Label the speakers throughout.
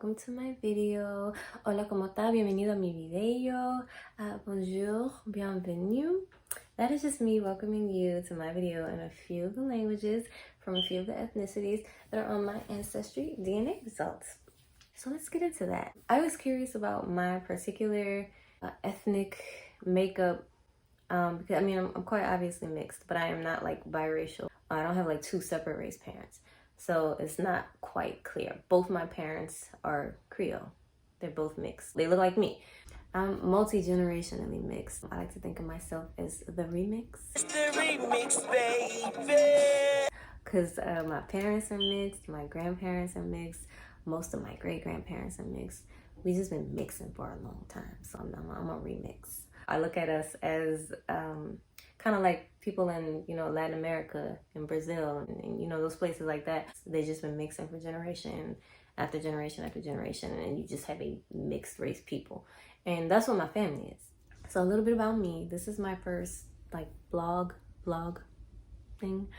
Speaker 1: welcome to my video. Hola, ¿cómo está? Bienvenido a mi video. Bonjour, bienvenue. That is just me welcoming you to my video in a few of the languages from a few of the ethnicities that are on my Ancestry DNA results. So let's get into that. I was curious about my particular ethnic makeup because I'm quite obviously mixed, but I am not like biracial. I don't have like two separate race parents. So it's not quite clear. Both my parents are Creole. They're both mixed. They look like me. I'm multi-generationally mixed. I like to think of myself as the remix. It's the remix, baby! Because my parents are mixed, my grandparents are mixed, most of my great-grandparents are mixed. We've just been mixing for a long time, so I'm a remix. I look at us as kind of like people in, Latin America and Brazil and those places like that. They've just been mixing for generation after generation after generation, and you just have a mixed race people. And that's what my family is. So a little bit about me. This is my first like blog thing.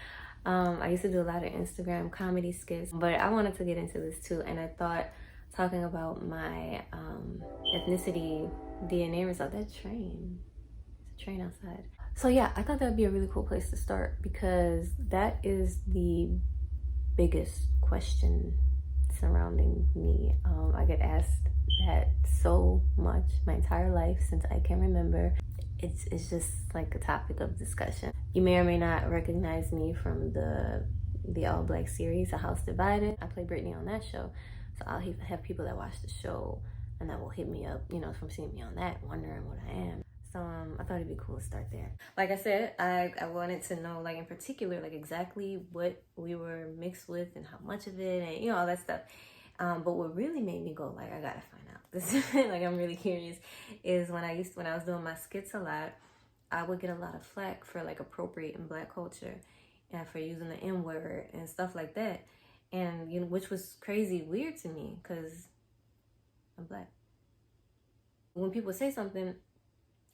Speaker 1: I used to do a lot of Instagram comedy skits, but I wanted to get into this too, and I thought talking about my ethnicity DNA result. That train, it's a train outside. So yeah, I thought that would be a really cool place to start because that is the biggest question surrounding me. I get asked that so much my entire life since I can remember. It's just like a topic of discussion. You may or may not recognize me from the All Black series, A House Divided. I play Brittany on that show. So I'll have people that watch the show and that will hit me up, from seeing me on that, wondering what I am. So I thought it'd be cool to start there. Like I said, I wanted to know, like in particular, like exactly what we were mixed with and how much of it and, all that stuff. But what really made me go, like, I gotta find out. This like, I'm really curious, is when I was doing my skits a lot, I would get a lot of flack for like appropriating Black culture and for using the N-word and stuff like that. And, which was crazy weird to me because I'm Black. When people say something,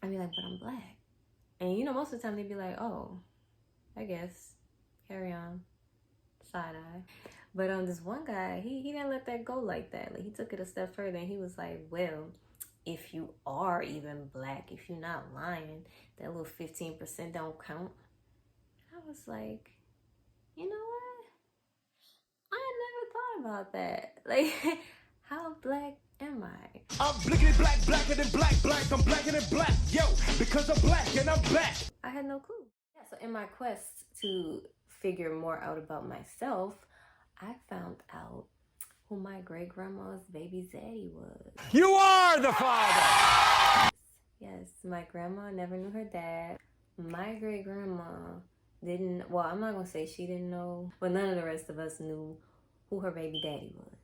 Speaker 1: I'd be like, but I'm Black. And, most of the time they'd be like, oh, I guess, carry on, side eye. But this one guy, he didn't let that go like that. Like, he took it a step further and he was like, well, if you are even Black, if you're not lying, that little 15% don't count. I was like, you know what? I never thought about that. Like, how Black am I?
Speaker 2: I'm blickety black, blacker than black, black. I'm blacker than black, yo, because I'm Black and I'm back.
Speaker 1: I had no clue. Yeah, so in my quest to figure more out about myself, I found out who my great-grandma's baby daddy was.
Speaker 2: You are the father!
Speaker 1: Yes, my grandma never knew her dad. My great-grandma didn't, well, I'm not gonna say she didn't know, but none of the rest of us knew who her baby daddy was.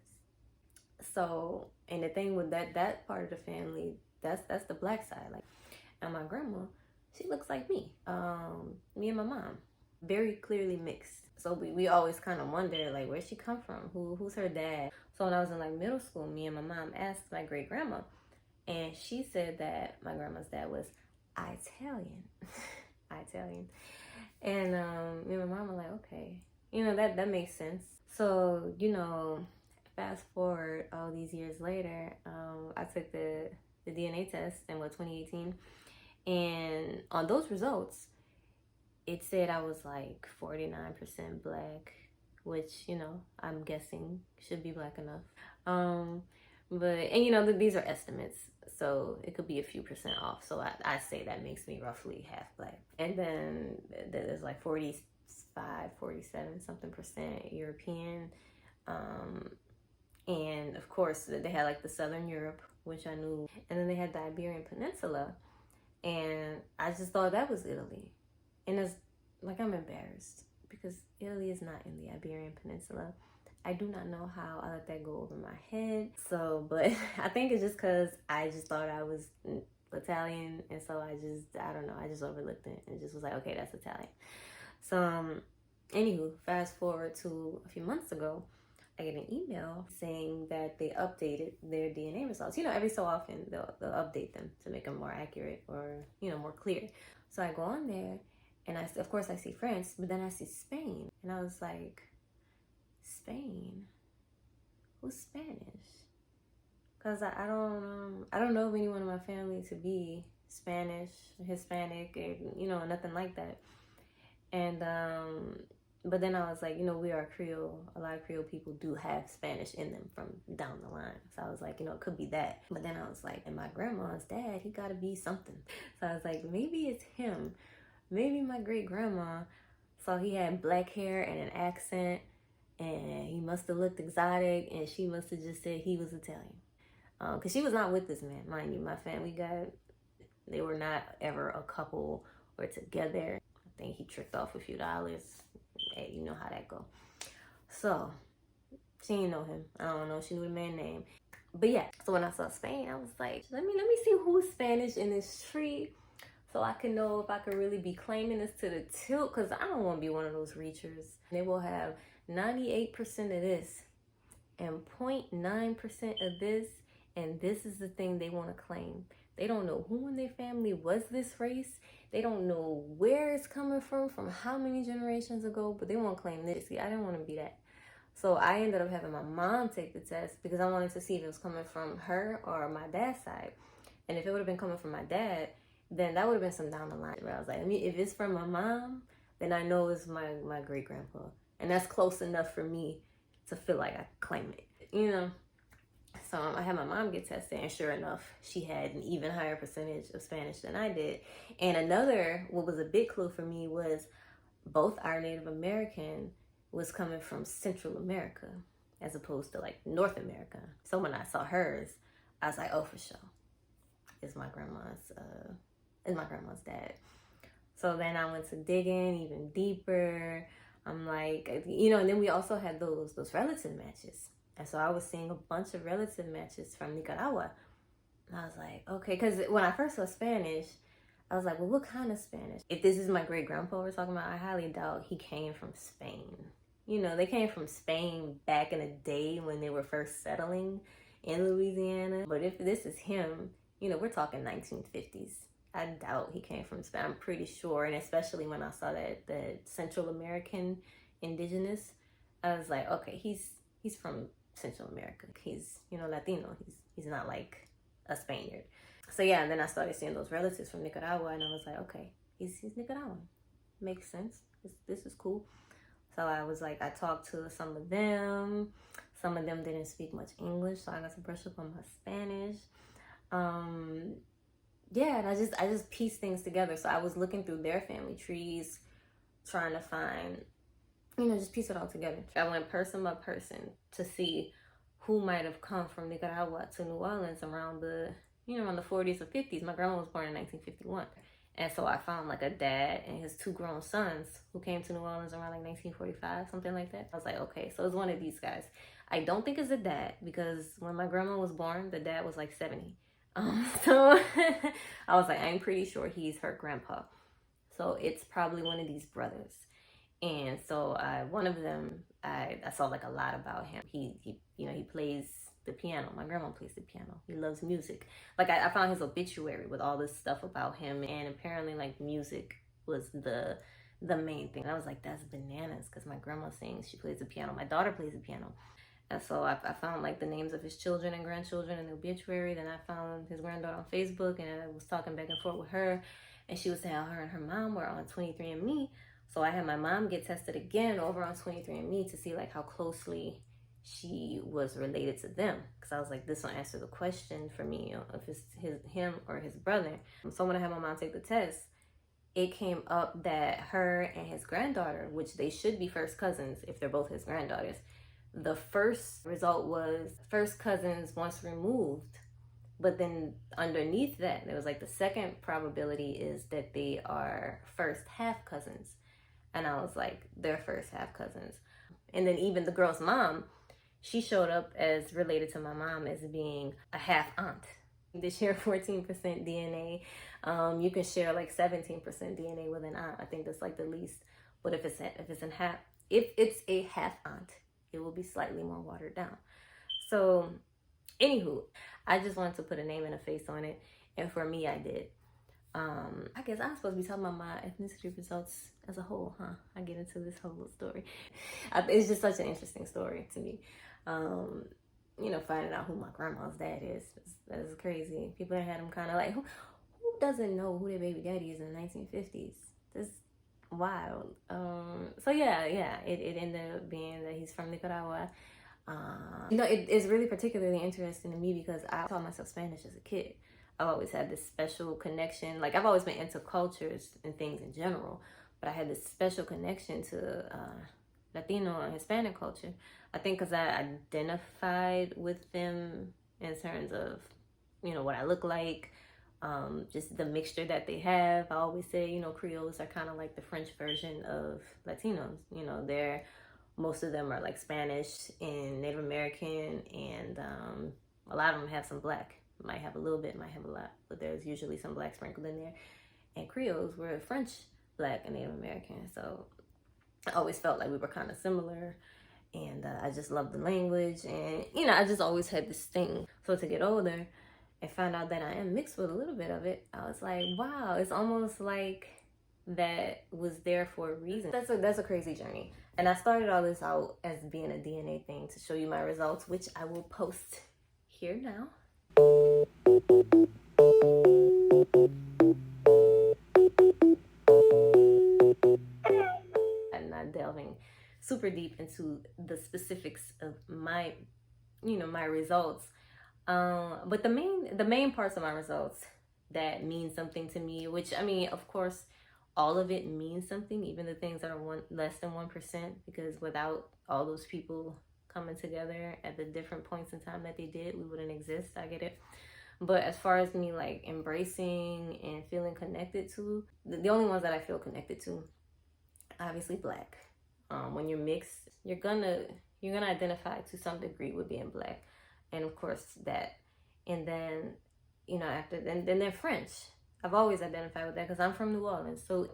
Speaker 1: So, and the thing with that part of the family, that's the Black side. Like, and my grandma, she looks like me. Me and my mom, very clearly mixed. So we always kind of wonder, like, where'd she come from? Who's her dad? So when I was in like middle school, me and my mom asked my great grandma, and she said that my grandma's dad was Italian. Italian. And me and my mom were like, okay, that makes sense. So, fast forward all these years later, I took the DNA test in 2018, and on those results, it said I was like 49% Black, which, I'm guessing should be Black enough. But these are estimates, so it could be a few percent off. So I say that makes me roughly half Black. And then there's like 45, 47 something percent European. And of course they had like the Southern Europe, which I knew. And then they had the Iberian Peninsula. And I just thought that was Italy. And it's like, I'm embarrassed because Italy is not in the Iberian Peninsula. I do not know how I let that go over my head. So, but I think it's just because I just thought I was Italian. And so I don't know, I just overlooked it and just was like, okay, that's Italian. So, anywho, fast forward to a few months ago, I get an email saying that they updated their DNA results. Every so often they'll update them to make them more accurate or, more clear. So I go on there and of course I see France, but then I see Spain. And I was like, Spain? Who's Spanish? Cause I don't know of anyone in my family to be Spanish, Hispanic, and nothing like that. And but then I was like, we are Creole. A lot of Creole people do have Spanish in them from down the line. So I was like, it could be that. But then I was like, and my grandma's dad, he gotta be something. So I was like, maybe it's him. Maybe my great grandma. So he had black hair and an accent, and he must have looked exotic, and she must have just said he was Italian. Because she was not with this man, mind you. My family they were not ever a couple or together. I think he tricked off a few dollars. Hey, you know how that go. So she didn't know him. I don't know. She knew the man's name. But yeah, so when I saw Spain, I was like, let me see who's Spanish in this tree, so I can know if I could really be claiming this to the tilt, because I don't want to be one of those reachers. They will have 98% of this and 0.9% of this, and this is the thing they want to claim. They don't know who in their family was this race. They don't know where it's coming from how many generations ago, but they want to claim this. See, I didn't want to be that. So I ended up having my mom take the test because I wanted to see if it was coming from her or my dad's side. And if it would have been coming from my dad, then that would have been some down the line where I was like, if it's from my mom, then I know it's my great grandpa. And that's close enough for me to feel like I claim it, So I had my mom get tested, and sure enough, she had an even higher percentage of Spanish than I did. And what was a big clue for me was both our Native American was coming from Central America as opposed to like North America. So when I saw hers, I was like, oh, for sure, it's my grandma's dad. So then I went to digging even deeper. I'm like, and then we also had those relative matches. And so I was seeing a bunch of relative matches from Nicaragua. And I was like, okay, because when I first saw Spanish, I was like, well, what kind of Spanish? If this is my great grandpa we're talking about, I highly doubt he came from Spain. They came from Spain back in the day when they were first settling in Louisiana. But if this is him, we're talking 1950s. I doubt he came from Spain. I'm pretty sure. And especially when I saw that the Central American indigenous, I was like, okay, he's from Central America. He's, Latino. He's not like a Spaniard. So yeah, and then I started seeing those relatives from Nicaragua, and I was like, okay, he's Nicaraguan. Makes sense. This is cool. So I was like, I talked to some of them. Some of them didn't speak much English, so I got to brush up on my Spanish. Yeah, and I just pieced things together. So I was looking through their family trees, trying to find, just piece it all together. I went person by person to see who might have come from Nicaragua to New Orleans around the 40s or 50s. My grandma was born in 1951. And so I found like a dad and his two grown sons who came to New Orleans around like 1945, something like that. I was like, okay, so it's one of these guys. I don't think it's a dad because when my grandma was born, the dad was like 70. So I was like, I'm pretty sure he's her grandpa. So it's probably one of these brothers. And so one of them, I saw like a lot about him. He plays the piano. My grandma plays the piano. He loves music. Like I found his obituary with all this stuff about him, and apparently like music was the main thing. And I was like, that's bananas, because my grandma sings, she plays the piano, my daughter plays the piano. And so I found like the names of his children and grandchildren in the obituary. Then I found his granddaughter on Facebook, and I was talking back and forth with her, and she was saying how her and her mom were on 23andMe. So I had my mom get tested again over on 23andMe to see like how closely she was related to them, because I was like, this will answer the question for me, if it's him or his brother. So when I had my mom take the test, it came up that her and his granddaughter, which they should be first cousins if they're both his granddaughters, the first result was first cousins once removed. But then underneath that, there was like the second probability is that they are first half cousins. And I was like, they're first half cousins. And then even the girl's mom, she showed up as related to my mom as being a half aunt. They share 14% DNA. You can share like 17% DNA with an aunt. I think that's like the least. But if it's a half aunt, it will be slightly more watered down. So, anywho, I just wanted to put a name and a face on it, and for me, I did. I guess I'm supposed to be talking about my ethnicity results as a whole, huh? I get into this whole story. It's just such an interesting story to me. finding out who my grandma's dad is. That is crazy. People that had them kind of like, who doesn't know who their baby daddy is in the 1950s? This wild. So yeah, it ended up being that he's from Nicaragua. It's really particularly interesting to me because I taught myself Spanish as a kid. I've always had this special connection. Like, I've always been into cultures and things in general, but I had this special connection to Latino and Hispanic culture. I think because I identified with them in terms of, what I look like, just the mixture that they have. I always say, Creoles are kind of like the French version of Latinos. Most of them are like Spanish and Native American, and a lot of them have some black. Might have a little bit, might have a lot, but there's usually some black sprinkled in there. And Creoles were French, black, and Native American. So I always felt like we were kind of similar, and I just loved the language, and I just always had this thing. So to get older and find out that I am mixed with a little bit of it, I was like, wow, it's almost like that was there for a reason. That's a crazy journey. And I started all this out as being a DNA thing to show you my results, which I will post here now. I'm not delving super deep into the specifics of my results. But the main parts of my results that mean something to me, which, of course, all of it means something, even the things that are less than 1%, because without all those people coming together at the different points in time that they did, we wouldn't exist. I get it. But as far as me like embracing and feeling connected to, the only ones that I feel connected to, obviously black. When you're mixed, you're gonna identify to some degree with being black, and of course that, and then after then they're French. I've always identified with that because I'm from New Orleans. So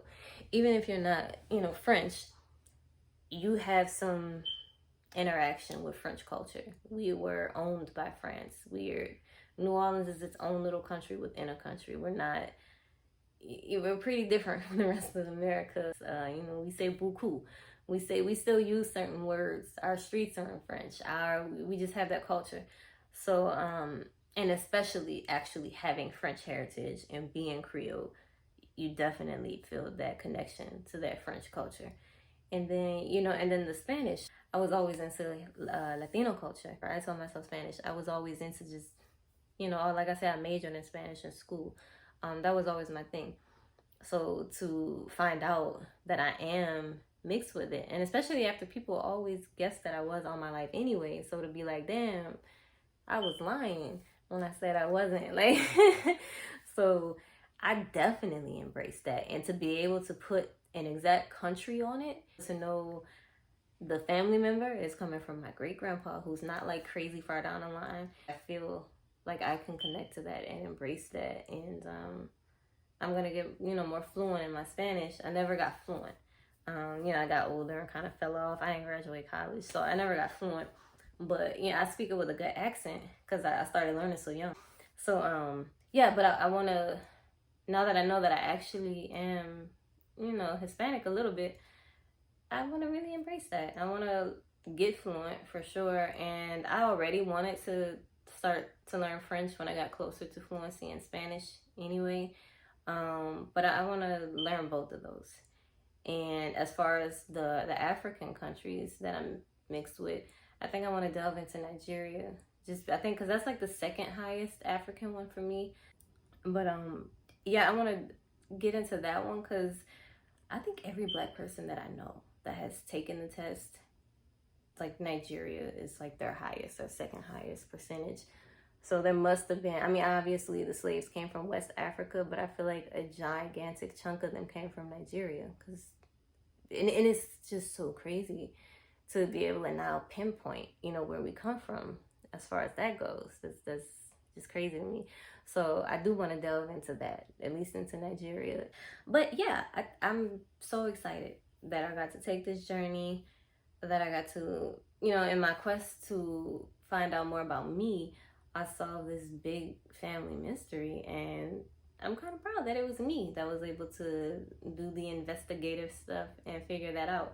Speaker 1: even if you're not French, you have some interaction with French culture. We were owned by France. New Orleans is its own little country within a country. We're pretty different from the rest of America. We say beaucoup. We still use certain words. Our streets are in French. We just have that culture. So, and especially actually having French heritage and being Creole, you definitely feel that connection to that French culture. And then, and then the Spanish, I was always into Latino culture. I taught myself Spanish. I was always into just, like I said, I majored in Spanish in school. That was always my thing. So to find out that I am mixed with it, and especially after people always guessed that I was all my life anyway, so to be like, damn, I was lying when I said I wasn't. Like, so I definitely embraced that. And to be able to put an exact country on it, to know the family member is coming from my great grandpa, who's not like crazy far down the line, I feel like I can connect to that and embrace that. And I'm gonna get more fluent in my Spanish. I never got fluent. I got older and kind of fell off. I didn't graduate college, so I never got fluent. But I speak it with a good accent because I started learning so young. So but I want to, now that I know that I actually am Hispanic a little bit, I want to really embrace that. I want to get fluent for sure, and I already wanted to start to learn French when I got closer to fluency in Spanish anyway. But I want to learn both of those. And as far as the African countries that I'm mixed with, I think I want to delve into Nigeria. I think because that's like the second highest African one for me. But I want to get into that one because I think every black person that I know that has taken the test, like Nigeria is like their highest or second highest percentage. So there must have been, obviously the slaves came from West Africa, but I feel like a gigantic chunk of them came from Nigeria. And it's just so crazy to be able to now pinpoint, where we come from as far as that goes. That's just crazy to me. So I do want to delve into that, at least into Nigeria. But yeah, I'm so excited that I got to take this journey, that I got to, in my quest to find out more about me, I solved this big family mystery, and I'm kind of proud that it was me that was able to do the investigative stuff and figure that out.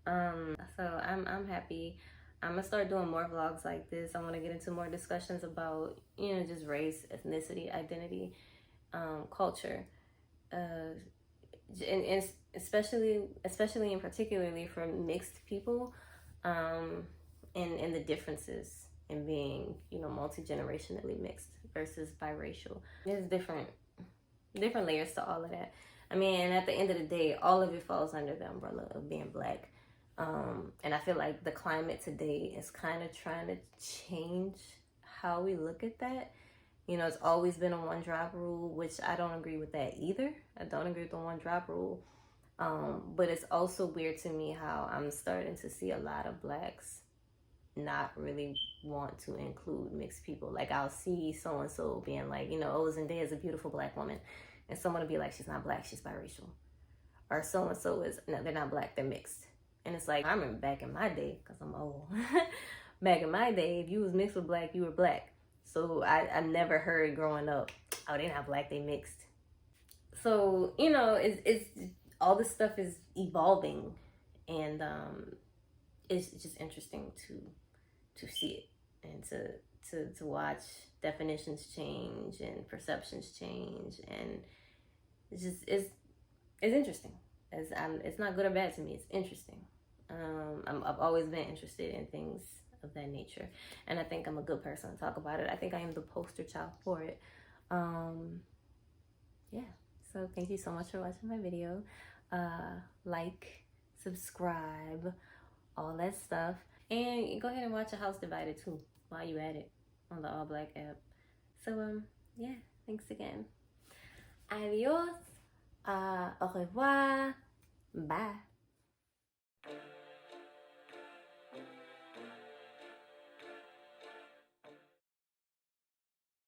Speaker 1: So I'm happy I'm gonna start doing more vlogs like this. I want to get into more discussions about, you know, just race, ethnicity, identity, culture, and especially and particularly for mixed people, and the differences in being, you know, multi-generationally mixed versus biracial. There's different layers to all of that. I mean, at the end of the day, all of it falls under the umbrella of being Black. And I feel like the climate today is kind of trying to change how we look at that. You know, it's always been a one drop rule, which I don't agree with that either. I don't agree with the one drop rule. But it's also weird to me how I'm starting to see a lot of Blacks not really want to include mixed people. Like, I'll see so-and-so being like, you know, oh, Zendaya is a beautiful Black woman. And someone will be like, she's not Black, she's biracial. Or so-and-so is, no, they're not Black, they're mixed. And it's like, I remember back in my day, because I'm old. Back in my day, if you was mixed with Black, you were Black. So I never heard growing up, oh, they're not Black, they mixed. So, you know, it's all this stuff is evolving. And it's just interesting to see it and to watch definitions change and perceptions change. And it's just, it's interesting. It's not good or bad to me. It's interesting. I've always been interested in things of that nature, and I think I'm a good person to talk about it. I think I am the poster child for it. Yeah. So thank you so much for watching my video. Like, subscribe, all that stuff, and go ahead and watch A House Divided too while you at it on the All Black app. So yeah. Thanks again. Adios. Au revoir. Bye.